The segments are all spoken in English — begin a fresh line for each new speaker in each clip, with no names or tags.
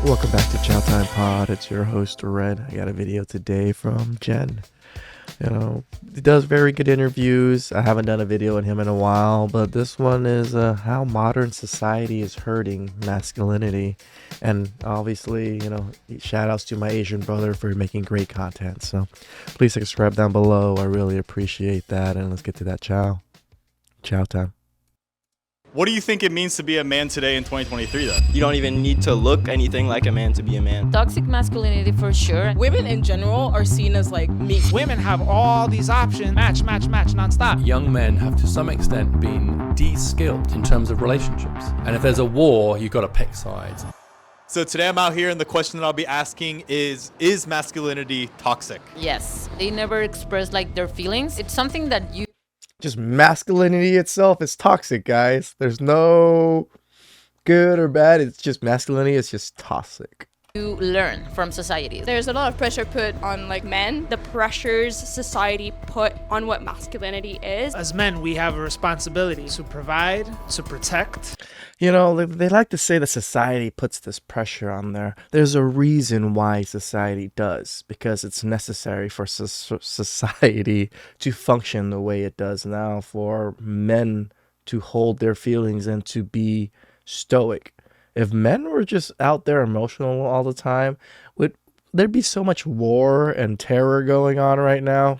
Welcome back to TheChowTimePod. It's your host, Red. I got a video today from Jen. He does very good interviews. I haven't done a video on him in a while, but this one is how modern society is hurting masculinity. And obviously, shout outs to my Asian brother for making great content. So please subscribe down below. I really appreciate that. And let's get to that chow time.
What do you think it means to be a man today in 2023 then?
You don't even need to look anything like a man to be a man.
Toxic masculinity for sure.
Women in general are seen as like meek.
Women have all these options, match, nonstop.
Young men have to some extent been de-skilled in terms of relationships. And if there's a war, you've got to pick sides.
So today I'm out here and the question that I'll be asking is masculinity toxic?
Yes. They never express like their feelings. It's something that you
Just masculinity itself is toxic, guys. There's no good or bad. It's just masculinity. It's just toxic.
learn from society.
There's a lot of pressure put on like men, the pressures society put on what masculinity is.
As men, we have a responsibility to provide, to protect.
They like to say that society puts this pressure on there. There's a reason why society does, because it's necessary for society to function the way it does now, for men to hold their feelings and to be stoic. If men were just out there emotional all the time, there'd be so much war and terror going on right now.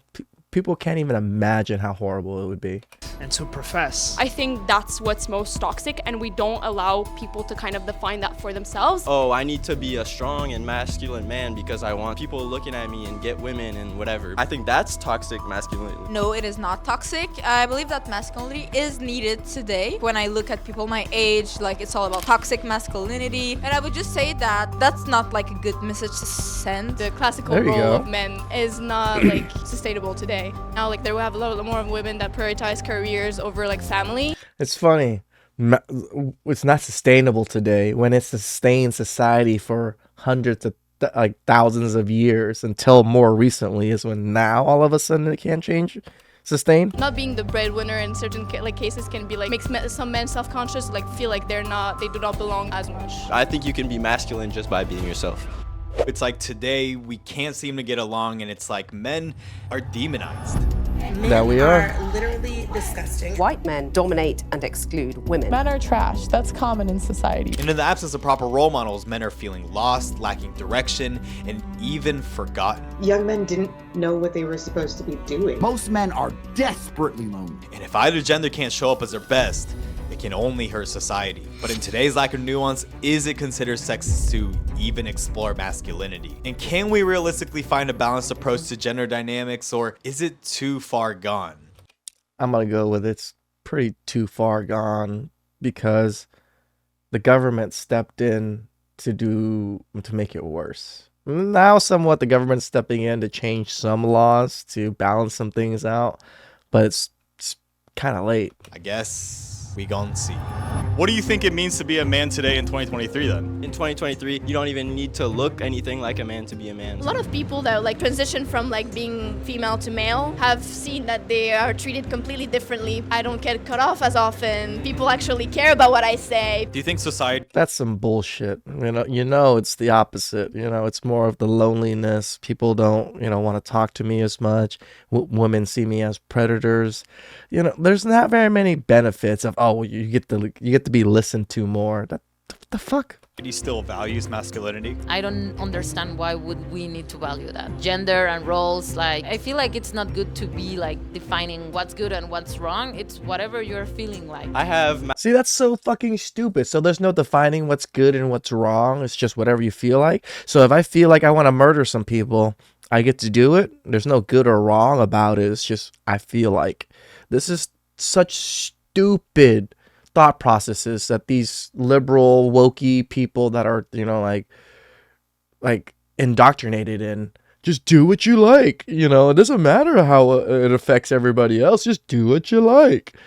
People can't even imagine how horrible it would be.
And to profess.
I think that's what's most toxic, and we don't allow people to kind of define that for themselves.
Oh, I need to be a strong and masculine man because I want people looking at me and get women and whatever. I think that's toxic masculinity.
No, it is not toxic. I believe that masculinity is needed today. When I look at people my age, like it's all about toxic masculinity. And I would just say that that's not like a good message to send.
The classical
There you
role
go.
of men is not like sustainable today. Now, like there we have a lot more women that prioritize careers over like family.
It's funny. It's not sustainable today when it's sustained society for hundreds of thousands of years until more recently is when now all of a sudden it can't change. Sustain.
Not being the breadwinner in certain cases can be like makes some men self-conscious, like feel like they do not belong as much.
I think you can be masculine just by being yourself.
It's like today we can't seem to get along and it's like men are demonized.
Men
That we are.
literally disgusting.
White men dominate and exclude women.
Men are trash. That's common in society.
And in the absence of proper role models, men are feeling lost, lacking direction, and even forgotten.
Young men didn't know what they were supposed to be doing.
Most men are desperately lonely.
And if either gender can't show up as their best, it can only hurt society. But in today's lack of nuance, is it considered sexist to even explore masculinity? And can we realistically find a balanced approach to gender dynamics, or is it too far gone?
I'm going to go with it's pretty too far gone because the government stepped in to make it worse. Now somewhat the government's stepping in to change some laws to balance some things out, but it's kind of late.
I guess we gon' see. What do you think it means to be a man today in 2023 then?
In 2023, you don't even need to look anything like a man to be a man.
A lot of people that like transition from like being female to male have seen that they are treated completely differently. I don't get cut off as often. People actually care about what I say.
Do you think society
That's some bullshit. It's the opposite. It's more of the loneliness. People don't, want to talk to me as much. Women see me as predators. There's not very many benefits of, you get to be listened to more. The fuck?
still values masculinity?
I don't understand why would we need to value that. Gender and roles, I feel like it's not good to be defining what's good and what's wrong. It's whatever you're feeling like.
See, that's so fucking stupid. So there's no defining what's good and what's wrong. It's just whatever you feel like. So if I feel like I want to murder some people, I get to do it. There's no good or wrong about it. It's just I feel like. This is such stupid thought processes that these liberal wokey people that are indoctrinated in. Just do what you like. It doesn't matter how it affects everybody else. Just do what you like.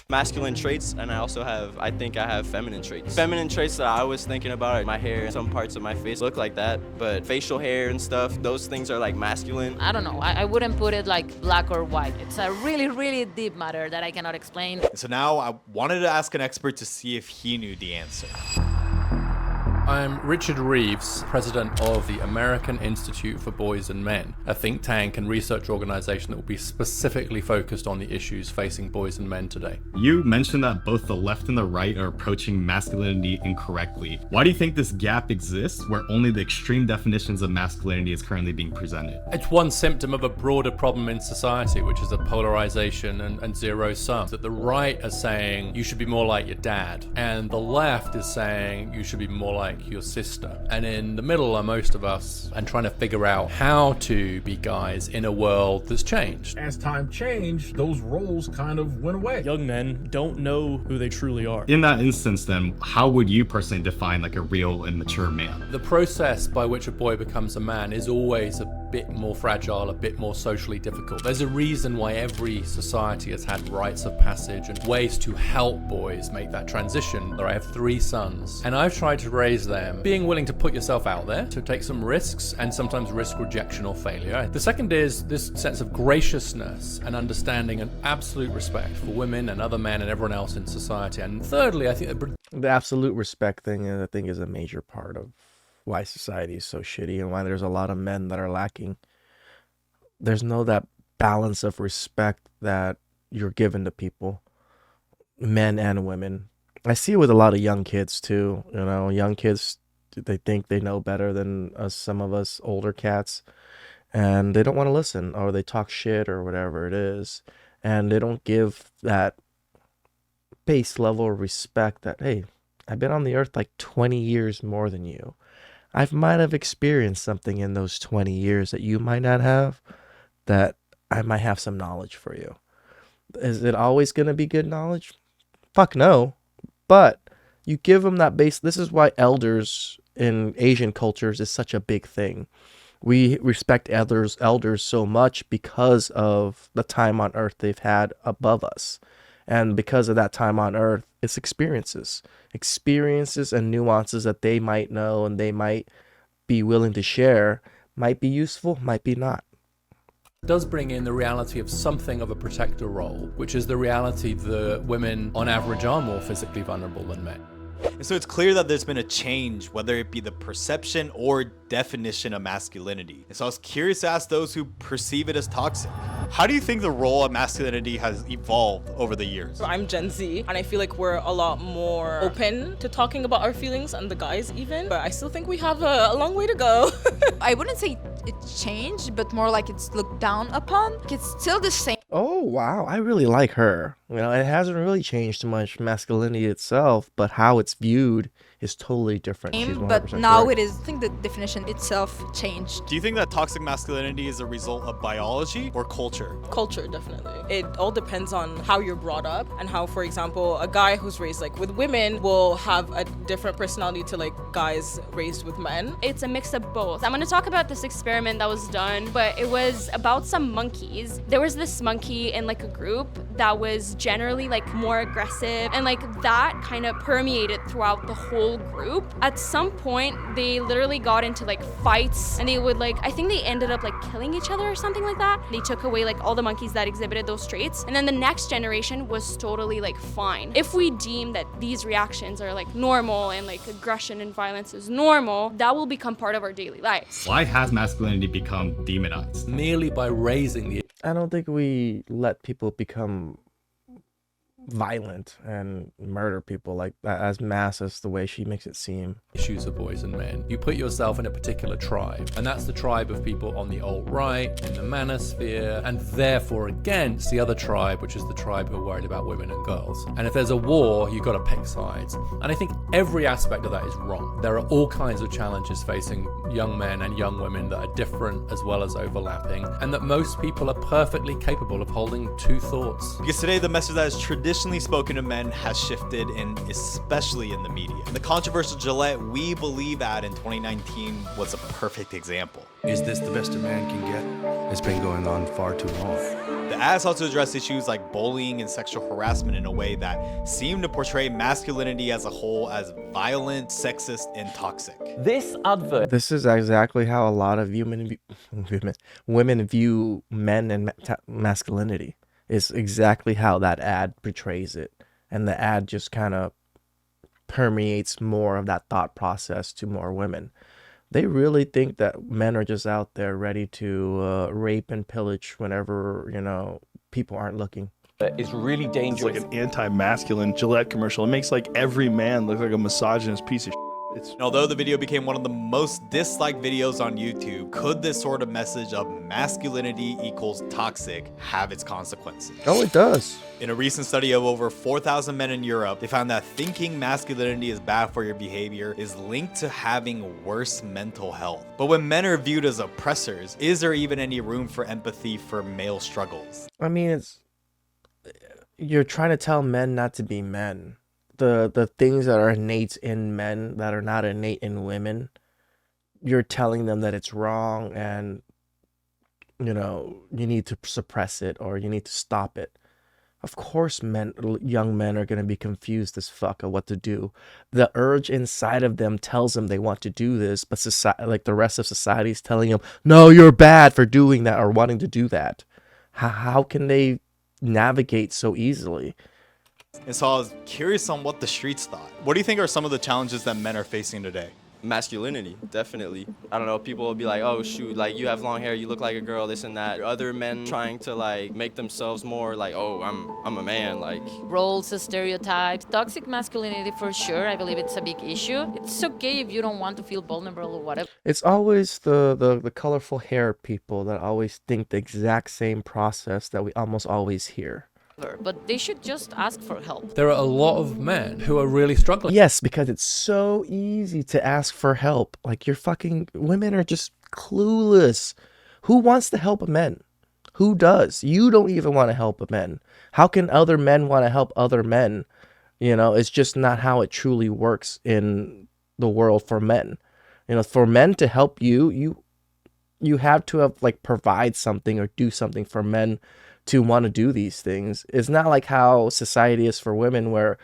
Masculine traits, and I think I have feminine traits. Feminine traits that I was thinking about, my hair, some parts of my face look like that, but facial hair and stuff, those things are masculine.
I don't know. I wouldn't put it like black or white. It's a really, really deep matter that I cannot explain.
So now I wanted to ask an expert to see if he knew the answer.
I'm Richard Reeves, president of the American Institute for Boys and Men, a think tank and research organization that will be specifically focused on the issues facing boys and men today.
You mentioned that both the left and the right are approaching masculinity incorrectly. Why do you think this gap exists where only the extreme definitions of masculinity is currently being presented?
It's one symptom of a broader problem in society, which is a polarization and zero sum. That the right are saying you should be more like your dad, and the left is saying you should be more like your sister. And in the middle are most of us, and trying to figure out how to be guys in a world that's changed.
As time changed, those roles kind of went away.
Young men don't know who they truly are.
In that instance, then, how would you personally define like a real and mature man?
The process by which a boy becomes a man is always a bit more fragile, a bit more socially difficult. There's a reason why every society has had rites of passage and ways to help boys make that transition. I have 3 sons, and I've tried to raise them being willing to put yourself out there, to take some risks, and sometimes risk rejection or failure. The second is this sense of graciousness and understanding and absolute respect for women and other men and everyone else in society. And thirdly, I think
the absolute respect thing, I think, is a major part of why society is so shitty and why there's a lot of men that are lacking. There's no that balance of respect that you're given to people, men and women. I see it with a lot of young kids too. You know, young kids, they think they know better than us, some of us older cats, and they don't want to listen, or they talk shit or whatever it is, and they don't give that base level of respect that, hey, I've been on the earth like 20 years more than you. I might have experienced something in those 20 years that you might not have, that I might have some knowledge for you. Is it always going to be good knowledge? Fuck no. But you give them that base. This is why elders in Asian cultures is such a big thing. We respect elders so much because of the time on earth they've had above us. And because of that time on earth, it's experiences and nuances that they might know and they might be willing to share, might be useful, might be not.
It does bring in the reality of something of a protector role, which is the reality that women on average are more physically vulnerable than men.
And so it's clear that there's been a change, whether it be the perception or definition of masculinity. And so I was curious to ask those who perceive it as toxic. How do you think the role of masculinity has evolved over the years?
I'm Gen Z, and I feel like we're a lot more open to talking about our feelings, and the guys even, but I still think we have a long way to go.
I wouldn't say it changed, but more like it's looked down upon. It's still the same.
Oh, wow. I really like her. You know, it hasn't really changed too much masculinity itself, but how it's viewed is totally different. She's 100%
But now
correct.
it is. I think the definition itself changed.
Do you think that toxic masculinity is a result of biology or culture?
Culture, definitely. It all depends on how you're brought up and how, for example, a guy who's raised like with women will have a different personality to like guys raised with men.
It's a mix of both. I'm going to talk about this experiment that was done, but it was about some monkeys. There was this monkey in like a group that was generally like more aggressive, and like that kind of permeated throughout the whole group. At some point, they literally got into like fights, and they would like, I think they ended up like killing each other or something like that. They took away like all the monkeys that exhibited those traits, and then the next generation was totally like fine. If we deem that these reactions are like normal and like aggression and violence is normal, that will become part of our daily lives.
Why has masculinity become demonized?
Merely by raising the...
I don't think we let people become violent and murder people like that as mass as the way she makes it seem.
Issues of boys and men. You put yourself in a particular tribe, and that's the tribe of people on the alt-right, in the manosphere, and therefore against the other tribe, which is the tribe who are worried about women and girls. And if there's a war, you've got to pick sides. And I think every aspect of that is wrong. There are all kinds of challenges facing young men and young women that are different as well as overlapping, and that most people are perfectly capable of holding two thoughts.
Because today the message that is traditionally spoken to men has shifted, and especially in the media. And the controversial Gillette We Believe ad in 2019 was a perfect example.
Is this the best a man can get? It's been going on far too long.
The ads also address issues like bullying and sexual harassment in a way that seemed to portray masculinity as a whole as violent, sexist, and toxic.
This is exactly how a lot of women view men and masculinity. Is exactly how that ad portrays it. And the ad just kind of permeates more of that thought process to more women. They really think that men are just out there ready to rape and pillage whenever, people aren't looking.
It's really dangerous.
It's like an anti-masculine Gillette commercial. It makes like every man look like a misogynist piece of shit.
Although the video became one of the most disliked videos on YouTube, could this sort of message of masculinity equals toxic have its consequences?
Oh, it does.
In a recent study of over 4,000 men in Europe, they found that thinking masculinity is bad for your behavior is linked to having worse mental health. But when men are viewed as oppressors, is there even any room for empathy for male struggles?
I mean, you're trying to tell men not to be men. The things that are innate in men that are not innate in women, you're telling them that it's wrong and, you need to suppress it or you need to stop it. Of course, young men are going to be confused as fuck of what to do. The urge inside of them tells them they want to do this, but society, like the rest of society, is telling them, no, you're bad for doing that or wanting to do that. How can they navigate so easily?
And so I was curious on what the streets thought. What do you think are some of the challenges that men are facing today?
Masculinity, definitely. I don't know, people will be like, oh shoot, like you have long hair, you look like a girl, this and that. Other men trying to like make themselves more like, oh, I'm a man, like.
Roles, stereotypes, toxic masculinity for sure. I believe it's a big issue. It's okay if you don't want to feel vulnerable or whatever.
It's always the colorful hair people that always think the exact same process that we almost always hear.
But they should just ask for help.
There are a lot of men who are really struggling.
Yes, because it's so easy to ask for help. Like, women are just clueless. Who wants to help men? Who does? You don't even want to help men. How can other men want to help other men? It's just not how it truly works in the world for men. For men to help you have to have provide something or do something for men to want to do these things. It's not like how society is for women, where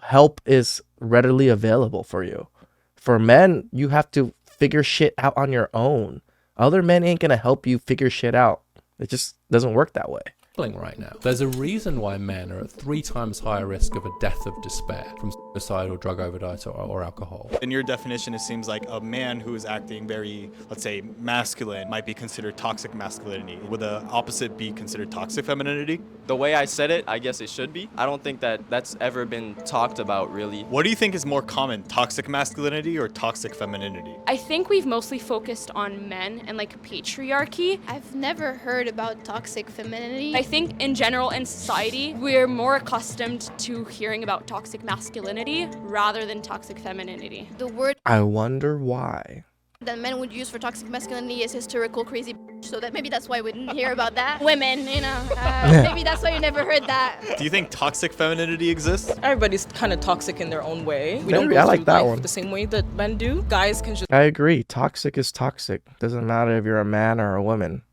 help is readily available for you. For men, you have to figure shit out on your own. Other men ain't gonna help you figure shit out. It just doesn't work that way.
Right now, there's a reason why men are at 3 times higher risk of a death of despair from suicide or drug overdose or alcohol.
In your definition, it seems like a man who is acting very, let's say, masculine might be considered toxic masculinity. Would the opposite be considered toxic femininity?
The way I said it, I guess it should be. I don't think that that's ever been talked about, really.
What do you think is more common, toxic masculinity or toxic femininity?
I think we've mostly focused on men and patriarchy.
I've never heard about toxic femininity.
I think in general in society, we're more accustomed to hearing about toxic masculinity rather than toxic femininity.
The word
I wonder why.
that men would use for toxic masculinity is hysterical, crazy, so that maybe that's why we didn't hear about that. Women, maybe that's why you never heard that.
Do you think toxic femininity exists?
Everybody's kind of toxic in their own way. We don't
Maybe,
go
I like
through
that
life
one.
the same way that men do. Guys can just
I agree. Toxic is toxic. Doesn't matter if you're a man or a woman.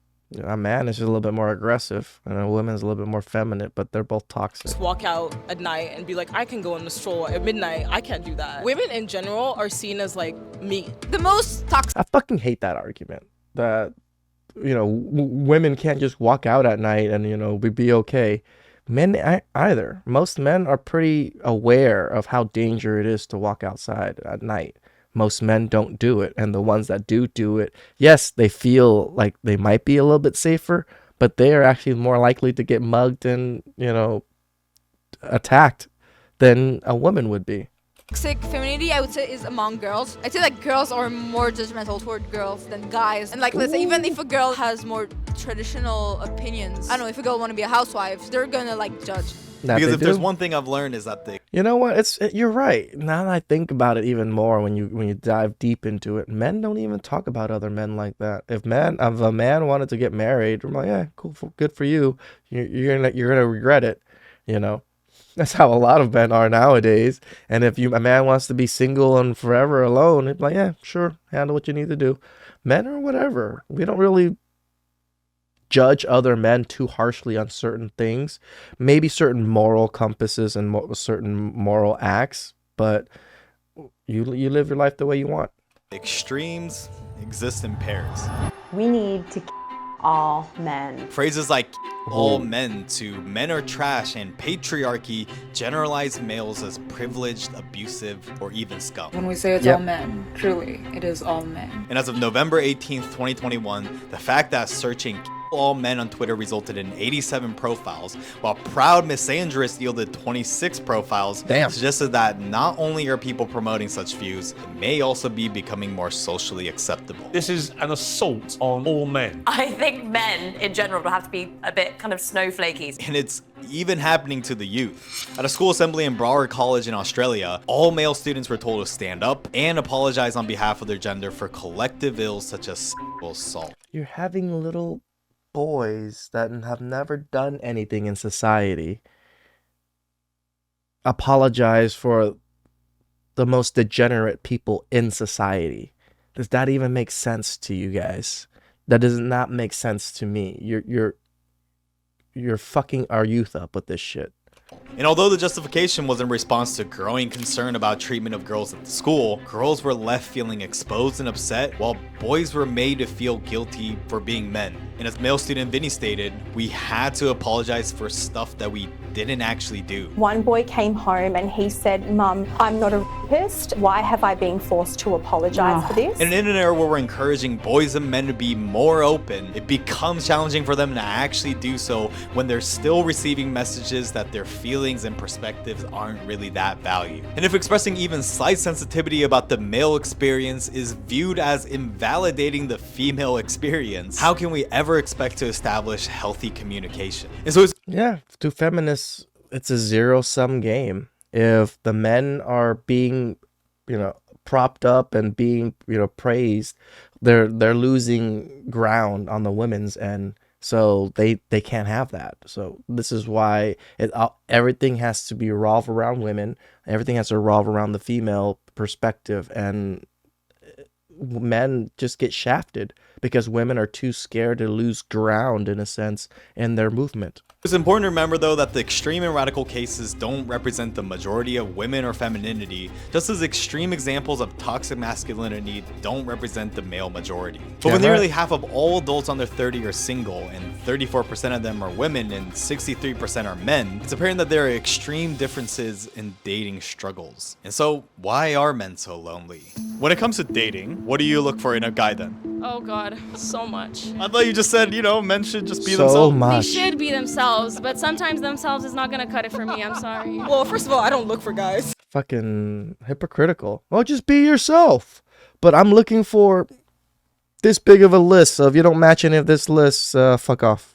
A man is just a little bit more aggressive, and a woman is a little bit more feminine, but they're both toxic.
walk out at night and be like, I can go on the stroll at midnight. I can't do that. Women in general are seen as meat.
The most toxic.
I fucking hate that argument that, women can't just walk out at night and, we be okay. Men either. Most men are pretty aware of how dangerous it is to walk outside at night. Most men don't do it, and the ones that do it, yes, they feel like they might be a little bit safer, but they are actually more likely to get mugged and, attacked than a woman would be.
Toxic femininity, I would say, is among girls. I'd say that girls are more judgmental toward girls than guys. And let's say, even if a girl has more traditional opinions, I don't know, if a girl want to be a housewife, they're gonna judge.
Because if there's one thing I've learned is that
You know what? You're right. Now that I think about it even more, when you dive deep into it, men don't even talk about other men like that. If a man wanted to get married, I'm like, yeah, cool, good for you. You're gonna regret it. That's how a lot of men are nowadays. And if a man wants to be single and forever alone, it's like, yeah, sure, handle what you need to do. Men or whatever, we don't really judge other men too harshly on certain things, maybe certain moral compasses and certain moral acts, but you live your life the way you want.
extremes exist in pairs.
We need to all men.
Phrases like all men to men are trash and patriarchy generalize males as privileged, abusive, or even scum.
When we say it's all men, truly, it is all men.
And as of November 18th, 2021, the fact that searching all men on Twitter resulted in 87 profiles, while proud misandrist yielded 26 profiles, suggested that not only are people promoting such views, it may also be becoming more socially acceptable.
This is an assault on all men.
I think men in general will have to be a bit kind of snowflakey.
And it's even happening to the youth. At a school assembly in Broward College in Australia, all male students were told to stand up and apologize on behalf of their gender for collective ills such as sexual assault.
You're having little boys that have never done anything in society apologize for the most degenerate people in society. Does that even make sense to you guys? That does not make sense to me. You're fucking our youth up with this shit.
And although the justification was in response to growing concern about treatment of girls at the school, girls were left feeling exposed and upset, while boys were made to feel guilty for being men. And as male student Vinny stated, we had to apologize for stuff that we didn't actually do.
One boy came home and he said, "Mum, I'm not a rapist. Why have I been forced to apologize for this?"
And in an era where we're encouraging boys and men to be more open, it becomes challenging for them to actually do so when they're still receiving messages that their feelings and perspectives aren't really that valued. And if expressing even slight sensitivity about the male experience is viewed as invalidating the female experience, how can we ever expect to establish healthy communication? And so
to feminists, it's a zero-sum game. If the men are being, propped up and being, praised, they're losing ground on the women's end. So they can't have that. So this is why everything has to be revolve around women. Everything has to revolve around the female perspective, and men just get shafted because women are too scared to lose ground, in a sense, in their movement.
It's important to remember, though, that the extreme and radical cases don't represent the majority of women or femininity, just as extreme examples of toxic masculinity don't represent the male majority. But when nearly half of all adults under 30 are single, and 34% of them are women and 63% are men, it's apparent that there are extreme differences in dating struggles. And so, why are men so lonely? When it comes to dating, what do you look for in a guy then?
Oh god, so much.
I thought you just said, men should just be
So
themselves.
much.
They should be themselves, but sometimes themselves is not gonna cut it for me, I'm sorry.
Well, first of all, I don't look for guys.
Fucking hypocritical. Well, just be yourself. But I'm looking for this big of a list, so if you don't match any of this list, fuck off.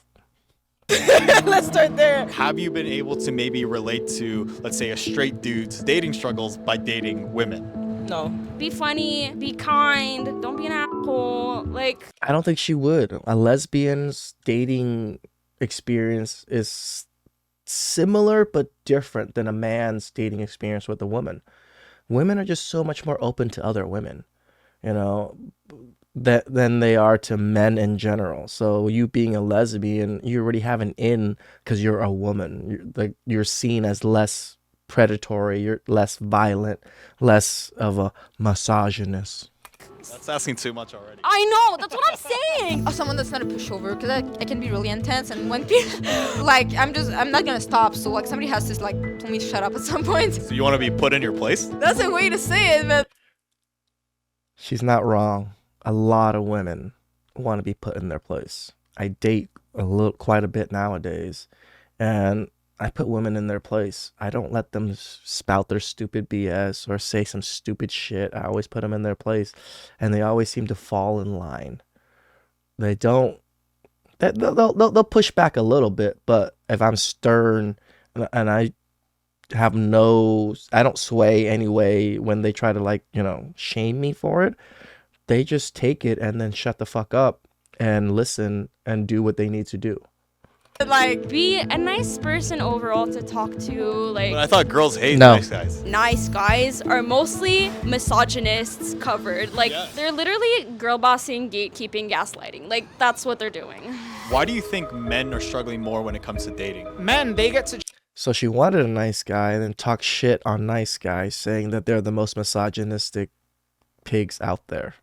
Let's start there.
Have you been able to maybe relate to, let's say, a straight dude's dating struggles by dating women?
No.
Be funny, be kind, don't be an asshole.
I don't think she would. A lesbian's dating experience is similar but different than a man's dating experience with a woman. Women are just so much more open to other women, than they are to men in general. So you being a lesbian, you already have an in because you're a woman. You're seen as less predatory, you're less violent, less of a misogynist.
That's asking too much already.
I know, that's what I'm saying. Someone that's not a pushover, because I can be really intense, and when people, I'm not gonna stop. So somebody has to tell me to shut up at some point.
So you want to be put in your place?
That's a way to say it, but
She's not wrong. A lot of women want to be put in their place. I date quite a bit nowadays, and I put women in their place. I don't let them spout their stupid BS or say some stupid shit. I always put them in their place, and they always seem to fall in line. They don't. They'll push back a little bit, but if I'm stern and I have I don't sway anyway when they try to shame me for it. They just take it and then shut the fuck up and listen and do what they need to do.
Be a nice person overall to talk to.
But I thought girls hate
No.
nice guys.
Nice guys are mostly misogynists covered. They're literally girl bossing, gatekeeping, gaslighting. That's what they're doing.
Why do you think men are struggling more when it comes to dating?
Men, they get to
So she wanted a nice guy and then talk shit on nice guys, saying that they're the most misogynistic pigs out there.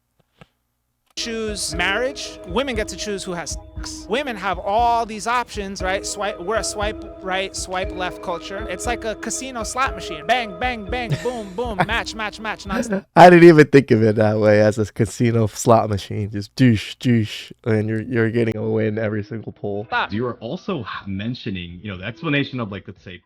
choose marriage, women get to choose who has sex. Women have all these options, right? We're a swipe right, swipe left culture. It's like a casino slot machine. Bang, bang, bang, boom, boom, match, match, match, nonstop.
I didn't even think of it that way, as a casino slot machine. Just douche, douche, and you're getting a win every single pull.
You were also mentioning, the explanation of, like, let's say,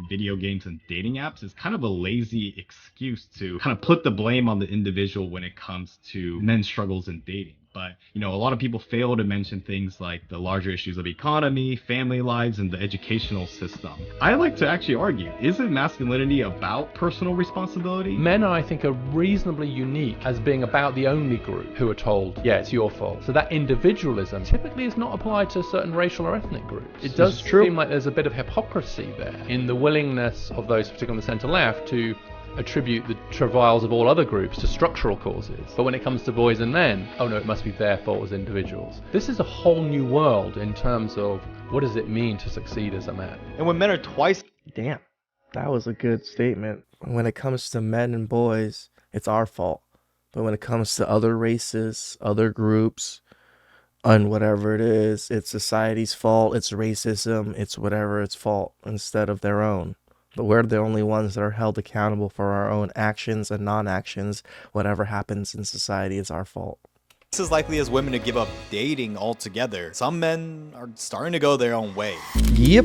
video games and dating apps is kind of a lazy excuse to kind of put the blame on the individual when it comes to men's struggles in dating. But, a lot of people fail to mention things like the larger issues of economy, family lives, and the educational system. I like to actually argue, isn't masculinity about personal responsibility?
Men, I think, are reasonably unique as being about the only group who are told, yeah, it's your fault. So that individualism typically is not applied to certain racial or ethnic groups. It does seem like there's a bit of hypocrisy there in the willingness of those, particularly on the centre-left, to attribute the travails of all other groups to structural causes. But when it comes to boys and men, oh no, it must be their fault as individuals. This is a whole new world in terms of what does it mean to succeed as a man.
And when men are twice...
Damn, that was a good statement. When it comes to men and boys, it's our fault. But when it comes to other races, other groups, and whatever it is, it's society's fault, it's racism, it's whatever its fault instead of their own. But we're the only ones that are held accountable for our own actions and non-actions. Whatever happens in society is our fault.
It's as likely as women to give up dating altogether. Some men are starting to go their own way.
Yep.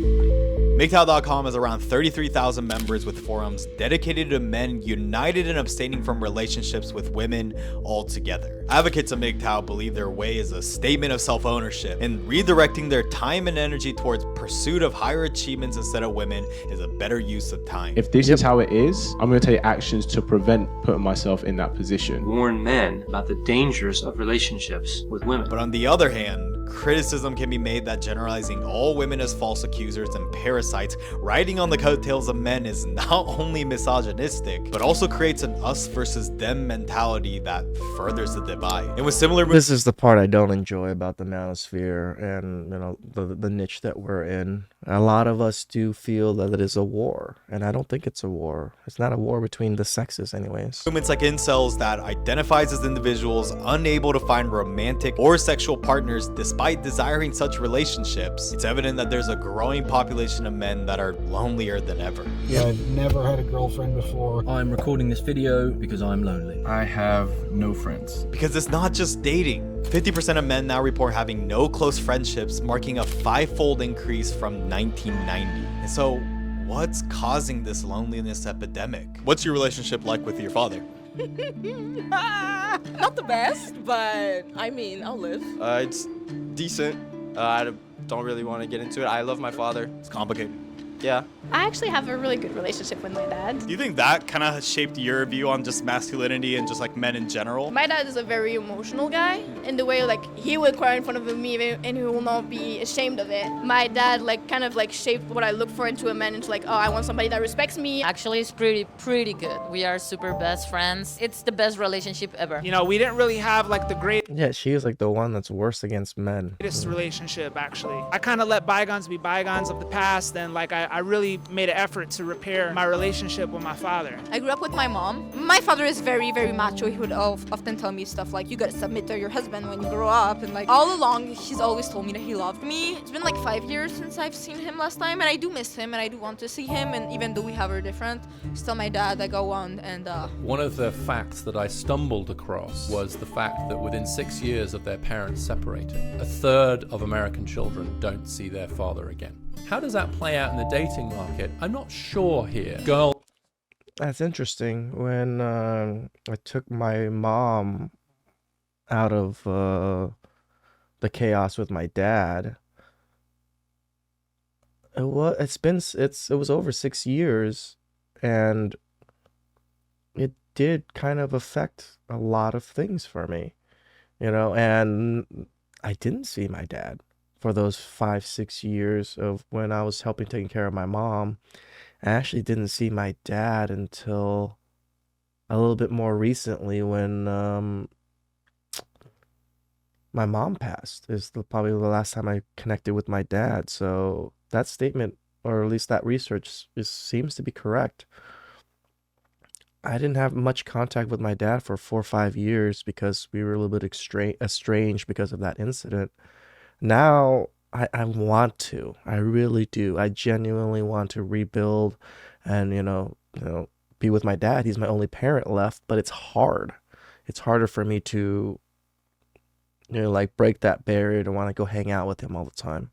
MGTOW.com has around 33,000 members with forums dedicated to men united in abstaining from relationships with women altogether. Advocates of MGTOW believe their way is a statement of self-ownership, and redirecting their time and energy towards pursuit of higher achievements instead of women is a better use of time.
If this is how it is, I'm going to take actions to prevent putting myself in that position.
Warn men about the dangers of relationships with women.
But on the other hand, criticism can be made that generalizing all women as false accusers and parasites riding on the coattails of men is not only misogynistic, but also creates an us versus them mentality that furthers the divide. And with similar...
This is the part I don't enjoy about the manosphere and, the niche that we're in. A lot of us do feel that it is a war, and I don't think it's a war. It's not a war between the sexes anyways.
Movements like incels that identifies as individuals unable to find romantic or sexual partners despite desiring such relationships, it's evident that there's a growing population of men that are lonelier than ever.
Yeah, I've never had a girlfriend before.
I'm recording this video because I'm lonely.
I have no friends.
Because it's not just dating. 50% of men now report having no close friendships, marking a 5-fold increase from 1990. And so, what's causing this loneliness epidemic? What's your relationship like with your father?
Not the best, but I mean, I'll live.
It's decent. I don't really want to get into it. I love my father.
It's complicated.
Yeah.
I actually have a really good relationship with my dad.
Do you think that kind of shaped your view on just masculinity and just like men in general?
My dad is a very emotional guy in the way like he will cry in front of me and he will not be ashamed of it. My dad kind of shaped what I look for into a man into oh, I want somebody that respects me.
Actually, it's pretty good. We are super best friends. It's the best relationship ever.
We didn't really have the greatest
Yeah, she is the one that's worse against men.
relationship, actually. I kind of let bygones be bygones of the past, and I really made an effort to repair my relationship with my father.
I grew up with my mom. My father is very, very macho. He would often tell me stuff like, you gotta submit to your husband when you grow up. And all along, he's always told me that he loved me. It's been 5 years since I've seen him last time, and I do miss him, and I do want to see him. And even though we have our different, still my dad, I go on and...
One of the facts that I stumbled across was the fact that within 6 years of their parents separating, 1/3 of American children don't see their father again. How does that play out in the dating market? I'm not sure here.
That's interesting. When I took my mom out of the chaos with my dad, it was over 6 years, and it did kind of affect a lot of things for me, and I didn't see my dad for those 5-6 years of when I was helping taking care of my mom. I actually didn't see my dad until a little bit more recently when my mom passed. Is probably the last time I connected with my dad. So that statement, or at least that research, seems to be correct. I didn't have much contact with my dad for 4 or 5 years because we were a little bit estranged because of that incident. Now I want to. I really do. I genuinely want to rebuild and, be with my dad. He's my only parent left, but it's hard. It's harder for me to, like break that barrier to want to go hang out with him all the time.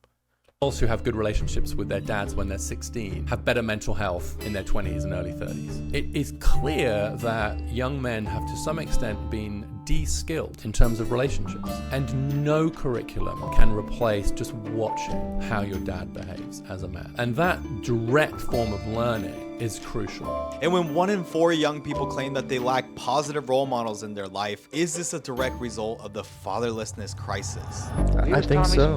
Girls who have good relationships with their dads when they're 16 have better mental health in their 20s and early 30s. It is clear that young men have to some extent been de-skilled in terms of relationships, and no curriculum can replace just watching how your dad behaves as a man. And that direct form of learning is crucial.
And when 1 in 4 young people claim that they lack positive role models in their life, is this a direct result of the fatherlessness crisis?
I think so.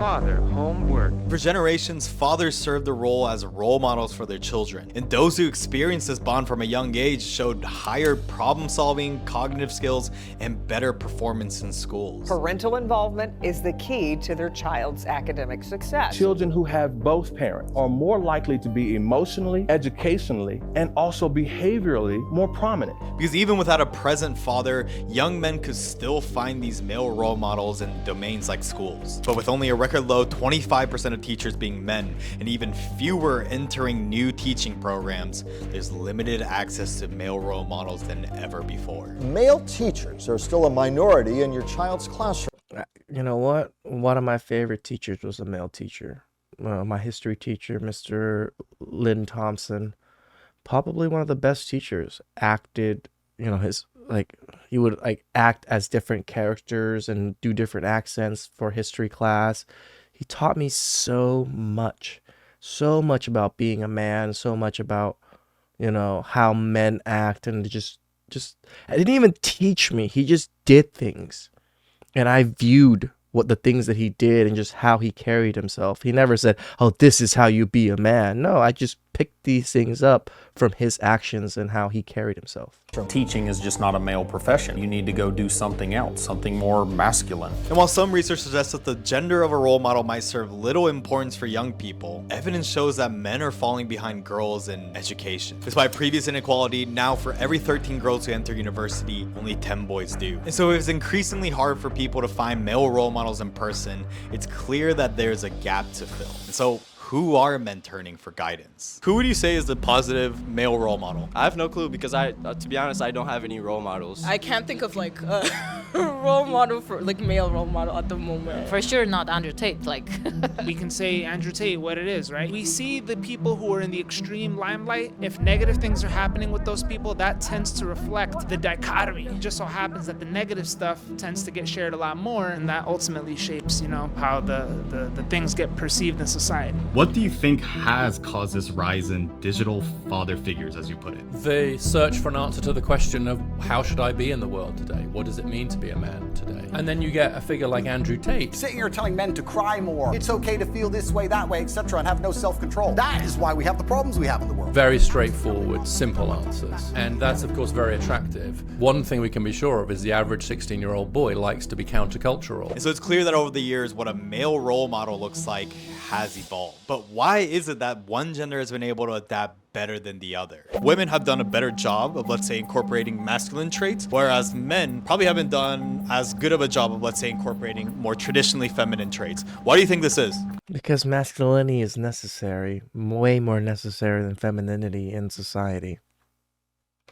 For generations, fathers served the role as role models for their children, and those who experienced this bond from a young age showed higher problem-solving, cognitive skills, and better performance in schools.
Parental involvement is the key to their child's academic success.
Children who have both parents are more likely to be emotionally, educationally, and also behaviorally more prominent.
Because even without a present father, young men could still find these male role models in domains like schools. But with only a record low 25% of teachers being men, and even fewer entering new teaching programs, there's limited access to male role models than ever before.
Male teachers are still a minority in your child's classroom.
You know what? One of my favorite teachers was a male teacher. My history teacher, Mr. Lynn Thompson. Probably one of the best teachers. Acted, he would act as different characters and do different accents for history class. He taught me so much about being a man, so much about, how men act, and just I didn't even teach me. He just did things. And I viewed what the things that he did and just how he carried himself. He never said, "Oh, this is how you be a man." No, I just picked these things up from his actions and how he carried himself.
Teaching is just not a male profession. You need to go do something else, something more masculine.
And while some research suggests that the gender of a role model might serve little importance for young people, evidence shows that men are falling behind girls in education. Despite previous inequality, now for every 13 girls who enter university, only 10 boys do. And so it's increasingly hard for people to find male role models in person. It's clear that there's a gap to fill. And so who are men turning for guidance? Who would you say is the positive male role model?
I have no clue because to be honest, I don't have any role models.
I can't think of a role model for male role model at the moment.
For sure not Andrew Tate,
We can say Andrew Tate what it is, right? We see the people who are in the extreme limelight. If negative things are happening with those people, that tends to reflect the dichotomy. It just so happens that the negative stuff tends to get shared a lot more, and that ultimately shapes, how the things get perceived in society.
What do you think has caused this rise in digital father figures, as you put it?
The search for an answer to the question of how should I be in the world today? What does it mean to be a man today? And then you get a figure like Andrew Tate.
Sitting here telling men to cry more, it's okay to feel this way, that way, etc., and have no self-control. That is why we have the problems we have in the world.
Very straightforward, simple answers. And that's, of course, very attractive. One thing we can be sure of is the average 16-year-old boy likes to be countercultural.
And so it's clear that over the years, what a male role model looks like has evolved. But why is it that one gender has been able to adapt better than the other? Women have done a better job of, let's say, incorporating masculine traits, whereas men probably haven't done as good of a job of, let's say, incorporating more traditionally feminine traits. Why do you think this is?
Because masculinity is necessary, way more necessary than femininity in society.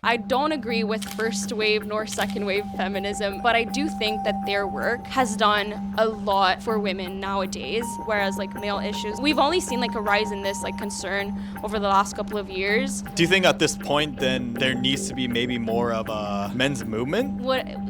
I don't agree with first wave nor second wave feminism, but I do think that their work has done a lot for women nowadays, whereas male issues, we've only seen a rise in this concern over the last couple of years.
Do you think at this point then there needs to be maybe more of a men's movement?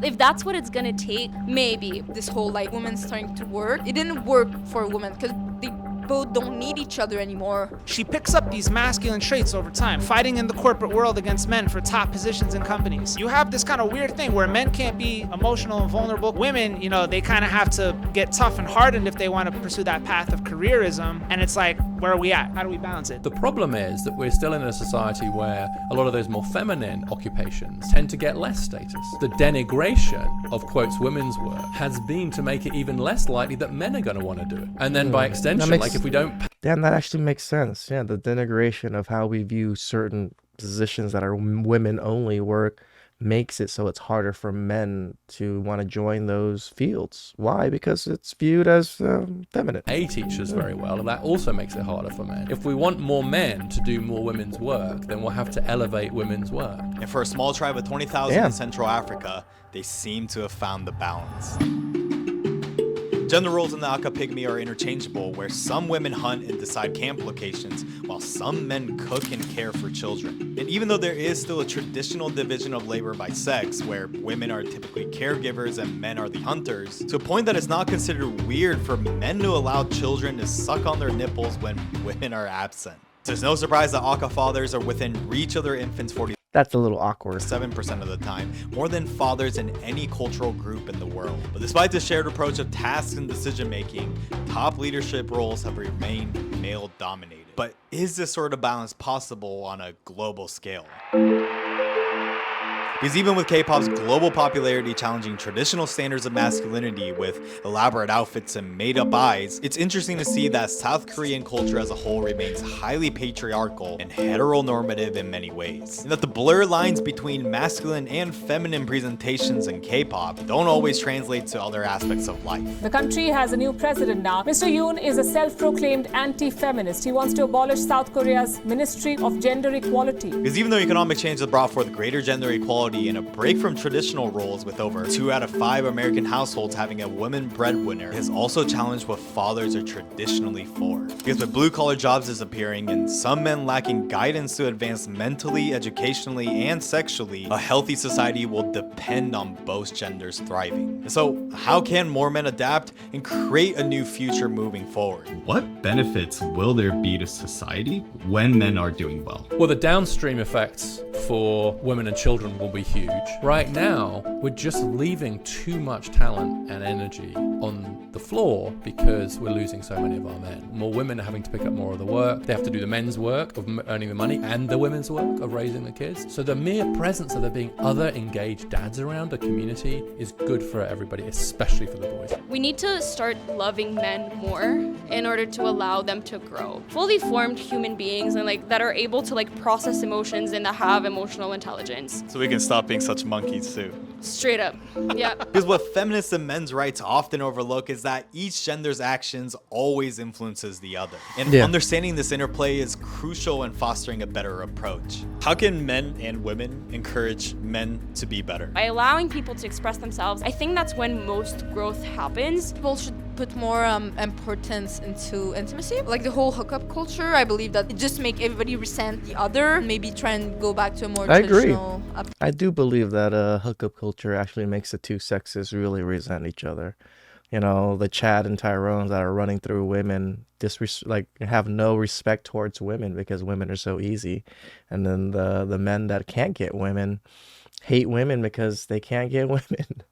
If that's what it's gonna take, maybe. This whole women starting to work, it didn't work for women because they both don't need each other anymore.
She picks up these masculine traits over time, fighting in the corporate world against men for top positions in companies. You have this kind of weird thing where men can't be emotional and vulnerable. Women, they kind of have to get tough and hardened if they want to pursue that path of careerism. And it's where are we at? How do we balance it?
The problem is that we're still in a society where a lot of those more feminine occupations tend to get less status. The denigration of, quotes, women's work has been to make it even less likely that men are going to want to do it. And then by extension, if we don't...
Damn, that actually makes sense. Yeah, the denigration of how we view certain positions that are women only work makes it so it's harder for men to want to join those fields. Why? Because it's viewed as feminine.
A teachers very well, and that also makes it harder for men. If we want more men to do more women's work, then we'll have to elevate women's work.
And for a small tribe of 20,000
Yeah.
in Central Africa, they seem to have found the balance. Gender roles in the Aka Pygmy are interchangeable, where some women hunt and decide camp locations, while some men cook and care for children. And even though there is still a traditional division of labor by sex, where women are typically caregivers and men are the hunters, to a point that it's not considered weird for men to allow children to suck on their nipples when women are absent. So it's no surprise that Aka fathers are within reach of their infants
That's a little awkward.
7% of the time, more than fathers in any cultural group in the world. But despite the shared approach of tasks and decision making, top leadership roles have remained male dominated. But is this sort of balance possible on a global scale? Because even with K-pop's global popularity challenging traditional standards of masculinity with elaborate outfits and made-up eyes, it's interesting to see that South Korean culture as a whole remains highly patriarchal and heteronormative in many ways, and that the blurred lines between masculine and feminine presentations in K-pop don't always translate to other aspects of life.
The country has a new president now. Mr. Yoon is a self-proclaimed anti-feminist. He wants to abolish South Korea's Ministry of Gender Equality.
Because even though economic change has brought forth greater gender equality and a break from traditional roles, with over 2 out of 5 American households having a woman breadwinner, has also challenged what fathers are traditionally for. Because with blue-collar jobs disappearing and some men lacking guidance to advance mentally, educationally, and sexually, a healthy society will depend on both genders thriving. And so, how can more men adapt and create a new future moving forward?
What benefits will there be to society when men are doing well?
Well, the downstream effects for women and children will be huge. Right now, we're just leaving too much talent and energy on the floor because we're losing so many of our men. More women are having to pick up more of the work. They have to do the men's work of earning the money and the women's work of raising the kids. So the mere presence of there being other engaged dads around a community is good for everybody, especially for the boys.
We need to start loving men more in order to allow them to grow. Fully formed human beings and that are able to process emotions and that have emotional intelligence.
So we can stop being such monkeys too.
Straight up. Yeah.
Because what feminists and men's rights often overlook is that each gender's actions always influences the other. And understanding this interplay is crucial in fostering a better approach. How can men and women encourage men to be better?
By allowing people to express themselves, I think that's when most growth happens.
People should put more importance into intimacy. Like the whole hookup culture, I believe that it just make everybody resent the other. Maybe try and go back to a more traditional.
I do believe that hookup culture actually makes the two sexes really resent each other. You know, the Chad and Tyrones that are running through women have no respect towards women because women are so easy, and then the men that can't get women hate women because they can't get women.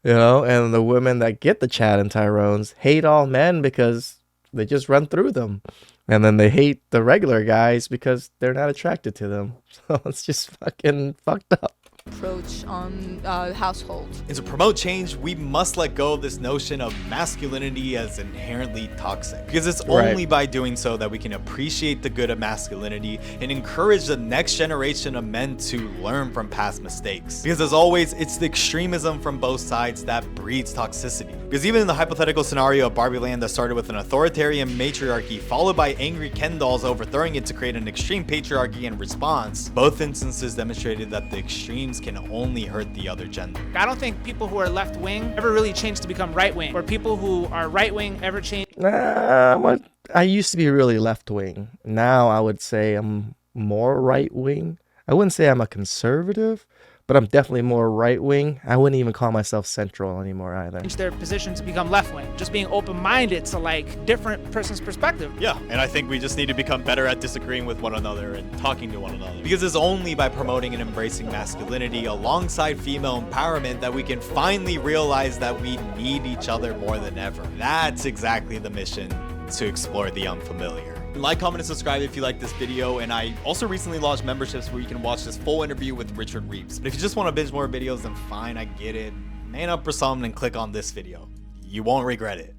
You know, and the women that get the Chad and Tyrones hate all men because they just run through them. And then they hate the regular guys because they're not attracted to them. So it's just fucking fucked up.
Approach on households.
And to promote change, we must let go of this notion of masculinity as inherently toxic. Because it's only by doing so that we can appreciate the good of masculinity and encourage the next generation of men to learn from past mistakes. Because as always, it's the extremism from both sides that breeds toxicity. Because even in the hypothetical scenario of Barbie Land that started with an authoritarian matriarchy followed by angry Ken dolls overthrowing it to create an extreme patriarchy in response, both instances demonstrated that the extremes can only hurt the other gender.
I don't think people who are left-wing ever really change to become right-wing, or people who are right-wing ever change.
I used to be really left-wing. Now I would say I'm more right-wing. I wouldn't say I'm a conservative, but I'm definitely more right-wing. I wouldn't even call myself central anymore either.
Change their position to become left-wing. Just being open-minded to different person's perspective.
Yeah, and I think we just need to become better at disagreeing with one another and talking to one another. Because it's only by promoting and embracing masculinity alongside female empowerment that we can finally realize that we need each other more than ever. That's exactly the mission to explore the unfamiliar. Like, comment, and subscribe if you like this video, and I also recently launched memberships where you can watch this full interview with Richard Reeves. But if you just want to binge more videos, then fine, I get it. Man up for something and click on this video. You won't regret it.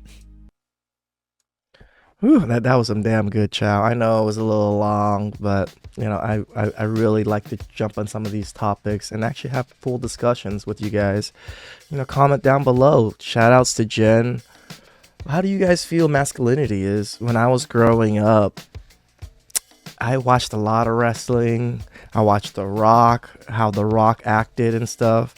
Whew, that was some damn good chow. I know it was a little long, but I really like to jump on some of these topics and actually have full discussions with you guys. Comment down below. Shout outs to Jen. How do you guys feel masculinity is? When I was growing up, I watched a lot of wrestling. I watched The Rock, how The Rock acted and stuff.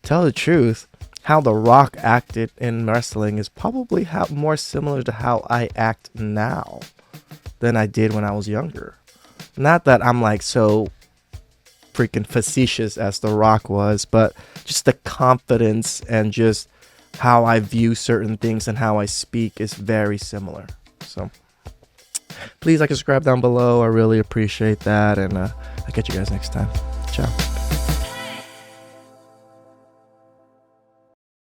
Tell the truth, how The Rock acted in wrestling is probably more similar to how I act now than I did when I was younger. Not that I'm like so freaking facetious as The Rock was, but just the confidence and just how I view certain things and how I speak is very similar. So please like and subscribe down below. I really appreciate that, and I'll catch you guys next time. Ciao.